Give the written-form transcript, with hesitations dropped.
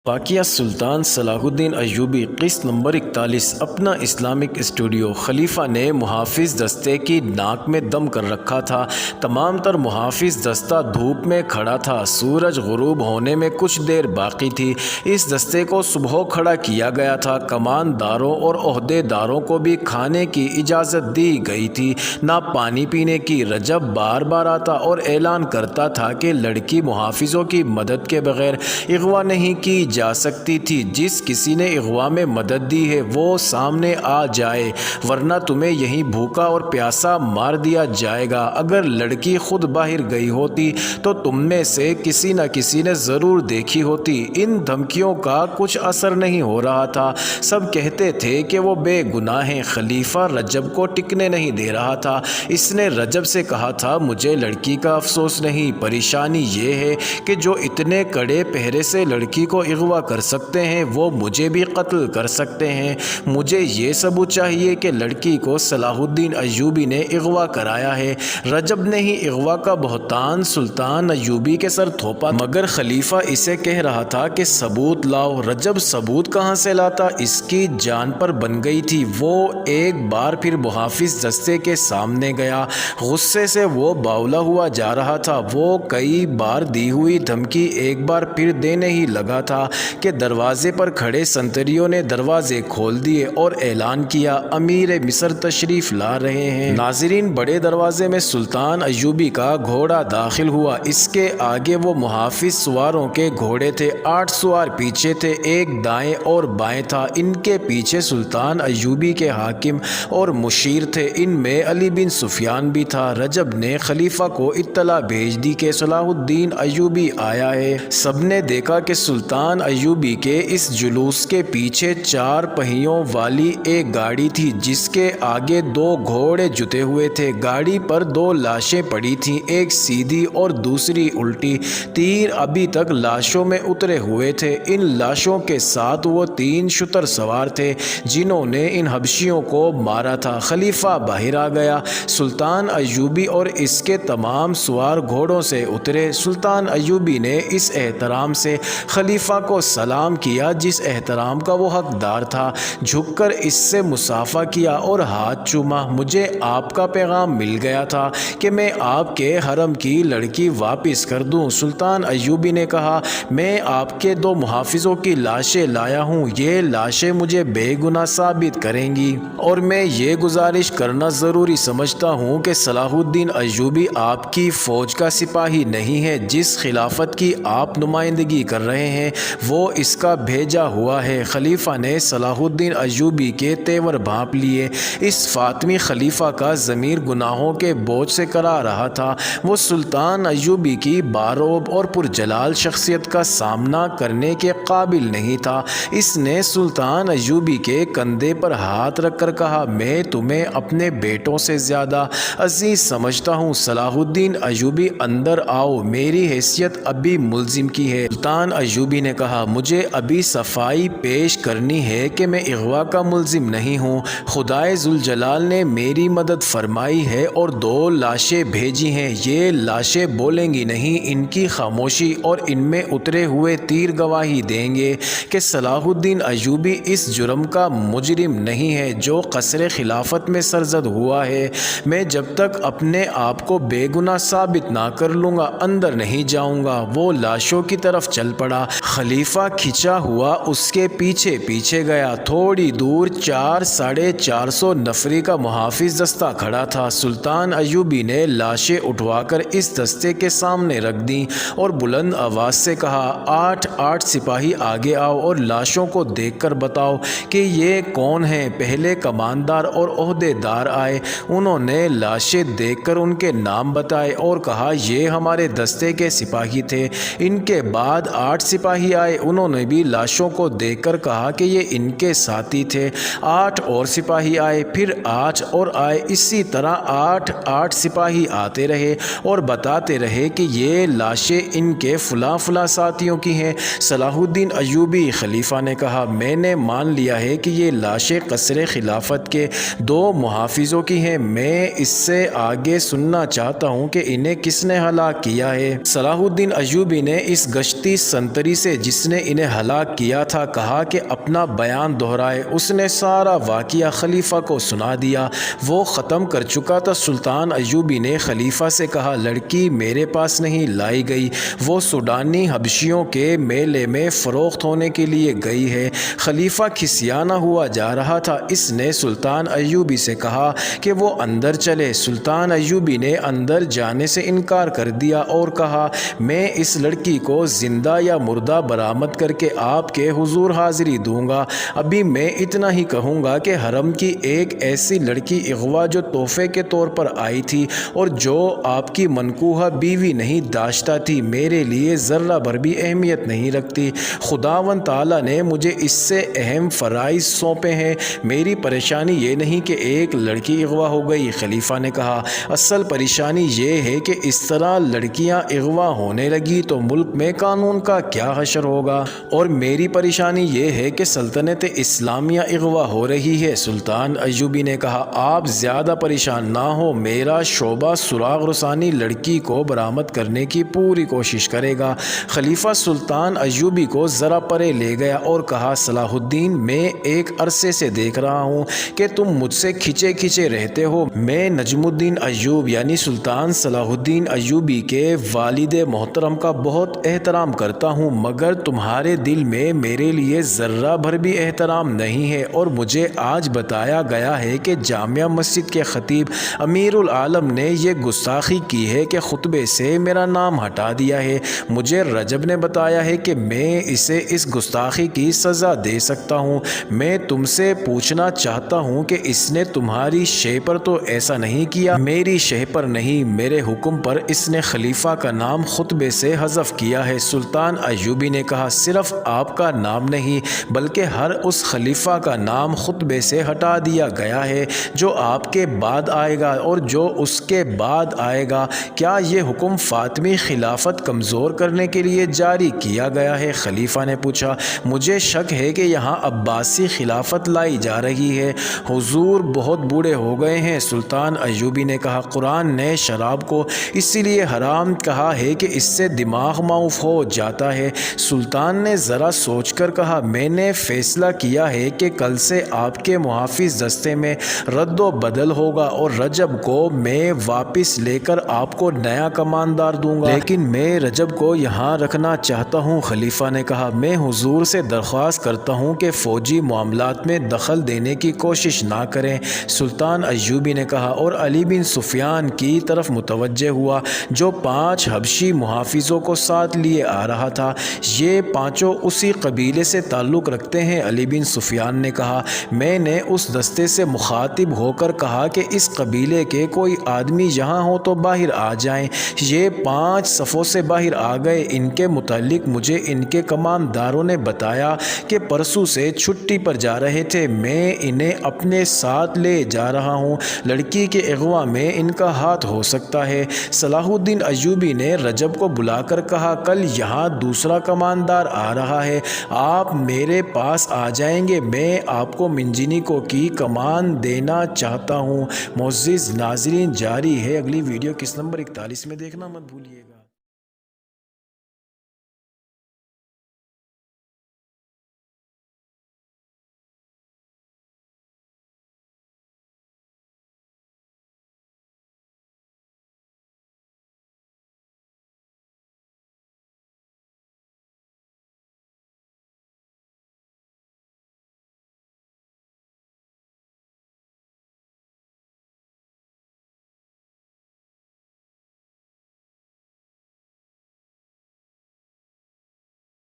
واقعہ سلطان صلاح الدین ایوبی قسط نمبر 41 اپنا اسلامک اسٹوڈیو۔ خلیفہ نے محافظ دستے کی ناک میں دم کر رکھا تھا۔ تمام تر محافظ دستہ دھوپ میں کھڑا تھا۔ سورج غروب ہونے میں کچھ دیر باقی تھی۔ اس دستے کو صبح کھڑا کیا گیا تھا۔ کمانداروں اور عہدے داروں کو بھی کھانے کی اجازت دی گئی تھی، نہ پانی پینے کی۔ رجب بار بار آتا اور اعلان کرتا تھا کہ لڑکی محافظوں کی مدد کے بغیر اغوا نہیں کی جا سکتی تھی۔ جس کسی نے اغوا میں مدد دی ہے وہ سامنے آ جائے، ورنہ تمہیں یہیں بھوکا اور پیاسا مار دیا جائے گا۔ اگر لڑکی خود باہر گئی ہوتی تو تم میں سے کسی نہ کسی نے ضرور دیکھی ہوتی۔ ان دھمکیوں کا کچھ اثر نہیں ہو رہا تھا۔ سب کہتے تھے کہ وہ بے گناہ ہیں۔ خلیفہ رجب کو ٹکنے نہیں دے رہا تھا۔ اس نے رجب سے کہا تھا، مجھے لڑکی کا افسوس نہیں، پریشانی یہ ہے کہ جو اتنے کڑے پہرے سے لڑکی کو اغوا کر سکتے ہیں وہ مجھے بھی قتل کر سکتے ہیں۔ مجھے یہ ثبوت چاہیے کہ لڑکی کو صلاح الدین ایوبی نے اغوا کرایا ہے۔ رجب نے ہی اغوا کا بہتان سلطان ایوبی کے سر تھوپا، مگر خلیفہ اسے کہہ رہا تھا کہ ثبوت لاؤ۔ رجب ثبوت کہاں سے لاتا؟ اس کی جان پر بن گئی تھی۔ وہ ایک بار پھر محافظ دستے کے سامنے گیا۔ غصے سے وہ باولا ہوا جا رہا تھا۔ وہ کئی بار دی ہوئی دھمکی ایک بار پھر دینے ہی لگا تھا کہ دروازے پر کھڑے سنتریوں نے دروازے کھول دیے اور اعلان کیا، امیر مصر تشریف لا رہے ہیں۔ ناظرین، بڑے دروازے میں سلطان ایوبی کا گھوڑا داخل ہوا۔ اس کے آگے وہ محافظ سواروں کے گھوڑے تھے۔ 8 سوار پیچھے تھے، ایک دائیں اور بائیں تھا۔ ان کے پیچھے سلطان ایوبی کے حاکم اور مشیر تھے۔ ان میں علی بن سفیان بھی تھا۔ رجب نے خلیفہ کو اطلاع بھیج دی کہ صلاح الدین ایوبی آیا ہے۔ سب نے دیکھا کہ سلطان ایوبی کے اس جلوس کے پیچھے 4 پہیوں والی ایک گاڑی تھی جس کے آگے 2 گھوڑے جتے ہوئے تھے۔ گاڑی پر 2 لاشیں پڑی تھیں، ایک سیدھی اور دوسری الٹی۔ تیر ابھی تک لاشوں میں اترے ہوئے تھے۔ ان لاشوں کے ساتھ وہ 3 شتر سوار تھے جنہوں نے ان حبشیوں کو مارا تھا۔ خلیفہ باہر آ گیا۔ سلطان ایوبی اور اس کے تمام سوار گھوڑوں سے اترے۔ سلطان ایوبی نے اس احترام سے خلیفہ کو سلام کیا جس احترام کا وہ حقدار تھا۔ جھک کر اس سے مصافحہ کیا اور ہاتھ چوما۔ مجھے آپ کا پیغام مل گیا تھا کہ میں آپ کے حرم کی لڑکی واپس کر دوں۔ سلطان ایوبی نے کہا، میں آپ کے 2 محافظوں کی لاشیں لایا ہوں۔ یہ لاشیں مجھے بے گناہ ثابت کریں گی، اور میں یہ گزارش کرنا ضروری سمجھتا ہوں کہ صلاح الدین ایوبی آپ کی فوج کا سپاہی نہیں ہے۔ جس خلافت کی آپ نمائندگی کر رہے ہیں وہ اس کا بھیجا ہوا ہے۔ خلیفہ نے صلاح الدین ایوبی کے تیور بھانپ لیے۔ اس فاطمی خلیفہ کا ضمیر گناہوں کے بوجھ سے کرا رہا تھا۔ وہ سلطان ایوبی کی باروب اور پرجلال شخصیت کا سامنا کرنے کے قابل نہیں تھا۔ اس نے سلطان ایوبی کے کندھے پر ہاتھ رکھ کر کہا، میں تمہیں اپنے بیٹوں سے زیادہ عزیز سمجھتا ہوں۔ صلاح الدین ایوبی، اندر آؤ، میری حیثیت ابھی ملزم کی ہے۔ سلطان ایوبی نے کہا، مجھے ابھی صفائی پیش کرنی ہے کہ میں اغوا کا ملزم نہیں ہوں۔ خدائے ذوالجلال نے میری مدد فرمائی ہے اور 2 لاشیں بھیجی ہیں۔ یہ لاشیں بولیں گی نہیں، ان کی خاموشی اور ان میں اترے ہوئے تیر گواہی دیں گے کہ صلاح الدین ایوبی اس جرم کا مجرم نہیں ہے جو قصر خلافت میں سرزد ہوا ہے۔ میں جب تک اپنے آپ کو بے گناہ ثابت نہ کر لوں گا اندر نہیں جاؤں گا۔ وہ لاشوں کی طرف چل پڑا۔ خلیفہ کھچا ہوا اس کے پیچھے پیچھے گیا۔ تھوڑی دور 400-450 نفری کا محافظ دستہ کھڑا تھا۔ سلطان ایوبی نے لاشیں اٹھوا کر اس دستے کے سامنے رکھ دیں اور بلند آواز سے کہا، 8 سپاہی آگے آؤ اور لاشوں کو دیکھ کر بتاؤ کہ یہ کون ہیں۔ پہلے کماندار اور عہدے دار آئے۔ انہوں نے لاشیں دیکھ کر ان کے نام بتائے اور کہا، یہ ہمارے دستے کے سپاہی تھے۔ ان کے بعد 8 سپاہی آئے۔ انہوں نے بھی لاشوں کو دیکھ کر کہا کہ یہ ان کے ساتھی تھے۔ 8 اور سپاہی آئے، پھر 8 اور آئے۔ اسی طرح 8 سپاہی آتے رہے اور بتاتے رہے کہ یہ لاشیں ان کے فلاں فلاں ساتھیوں کی ہیں۔ صلاح الدین ایوبی، خلیفہ نے کہا، میں نے مان لیا ہے کہ یہ لاشیں قصر خلافت کے 2 محافظوں کی ہیں۔ میں اس سے آگے سننا چاہتا ہوں کہ انہیں کس نے ہلاک کیا ہے۔ صلاح الدین ایوبی نے اس گشتی سنتری سے جس نے انہیں ہلاک کیا تھا کہا کہ اپنا بیان دہرائے۔ اس نے سارا واقعہ خلیفہ کو سنا دیا۔ وہ ختم کر چکا تھا۔ سلطان ایوبی نے خلیفہ سے کہا لڑکی میرے پاس نہیں لائی گئی، وہ سوڈانی حبشیوں کے میلے میں فروخت ہونے کے لیے گئی ہے۔ خلیفہ کھسیانا ہوا جا رہا تھا۔ اس نے سلطان ایوبی سے کہا کہ وہ اندر چلے۔ سلطان ایوبی نے اندر جانے سے انکار کر دیا اور کہا میں اس لڑکی کو زندہ یا مردہ برآمد کر کے آپ کے حضور حاضری دوں گا۔ ابھی میں اتنا ہی کہوں گا کہ حرم کی ایک ایسی لڑکی اغوا جو تحفے کے طور پر آئی تھی اور جو آپ کی منکوحہ بیوی نہیں داشتہ تھی میرے لیے ذرہ بھر بھی اہمیت نہیں رکھتی۔ خداوند تعالیٰ نے مجھے اس سے اہم فرائض سونپے ہیں۔ میری پریشانی یہ نہیں کہ ایک لڑکی اغوا ہو گئی۔ خلیفہ نے کہا اصل پریشانی یہ ہے کہ اس طرح لڑکیاں اغوا ہونے لگی تو ملک میں قانون کا کیا حشر ہوگا، اور میری پریشانی یہ ہے کہ سلطنت اسلامیہ اغوا ہو رہی ہے۔ سلطان ایوبی نے کہا آپ زیادہ پریشان نہ ہو، میرا شعبہ سراغ رسانی لڑکی کو برآمد کرنے کی پوری کوشش کرے گا۔ خلیفہ سلطان ایوبی کو ذرا پرے لے گیا اور کہا صلاح الدین میں ایک عرصے سے دیکھ رہا ہوں کہ تم مجھ سے کھچے کھچے رہتے ہو۔ میں نجم الدین ایوب یعنی سلطان صلاح الدین ایوبی کے والد محترم کا بہت احترام کرتا ہوں، مگر تمہارے دل میں میرے لیے ذرہ بھر بھی احترام نہیں ہے، اور مجھے آج بتایا گیا ہے کہ جامع مسجد کے خطیب امیر العالم نے یہ گستاخی کی ہے کہ خطبے سے میرا نام ہٹا دیا ہے۔ مجھے رجب نے بتایا ہے کہ میں اسے اس گستاخی کی سزا دے سکتا ہوں۔ میں تم سے پوچھنا چاہتا ہوں کہ اس نے تمہاری شے پر تو ایسا نہیں کیا؟ میری شے پر نہیں، میرے حکم پر اس نے خلیفہ کا نام خطبے سے حذف کیا ہے۔ سلطان ایوبی نے کہا صرف آپ کا نام نہیں بلکہ ہر اس خلیفہ کا نام خطبے سے ہٹا دیا گیا ہے جو آپ کے بعد آئے گا اور جو اس کے بعد آئے گا۔ کیا یہ حکم فاطمی خلافت کمزور کرنے کے لیے جاری کیا گیا ہے؟ خلیفہ نے پوچھا مجھے شک ہے کہ یہاں عباسی خلافت لائی جا رہی ہے، حضور بہت بوڑھے ہو گئے ہیں۔ سلطان ایوبی نے کہا قرآن نے شراب کو اسی لیے حرام کہا ہے کہ اس سے دماغ معوف ہو جاتا ہے۔ سلطان نے ذرا سوچ کر کہا میں نے فیصلہ کیا ہے کہ کل سے آپ کے محافظ دستے میں رد و بدل ہوگا اور رجب کو میں واپس لے کر آپ کو نیا کماندار دوں گا، لیکن میں رجب کو یہاں رکھنا چاہتا ہوں۔ خلیفہ نے کہا میں حضور سے درخواست کرتا ہوں کہ فوجی معاملات میں دخل دینے کی کوشش نہ کریں۔ سلطان ایوبی نے کہا اور علی بن سفیان کی طرف متوجہ ہوا جو 5 حبشی محافظوں کو ساتھ لیے آ رہا تھا، یہ پانچوں اسی قبیلے سے تعلق رکھتے ہیں؟ علی بن سفیان نے کہا میں نے اس دستے سے مخاطب ہو کر کہا کہ اس قبیلے کے کوئی آدمی یہاں ہو تو باہر آ جائیں۔ یہ 5 صفوں سے باہر آ گئے۔ ان کے متعلق مجھے ان کے کمانداروں نے بتایا کہ پرسوں سے چھٹی پر جا رہے تھے، میں انہیں اپنے ساتھ لے جا رہا ہوں، لڑکی کے اغوا میں ان کا ہاتھ ہو سکتا ہے۔ صلاح الدین ایوبی نے رجب کو بلا کر کہا کل یہاں دوسرا کماندار آ رہا ہے، آپ میرے پاس آ جائیں گے، میں آپ کو منجنیکوں کی کمان دینا چاہتا ہوں۔ معزز ناظرین جاری ہے اگلی ویڈیو کس نمبر 41 میں دیکھنا مت بھولیے گا۔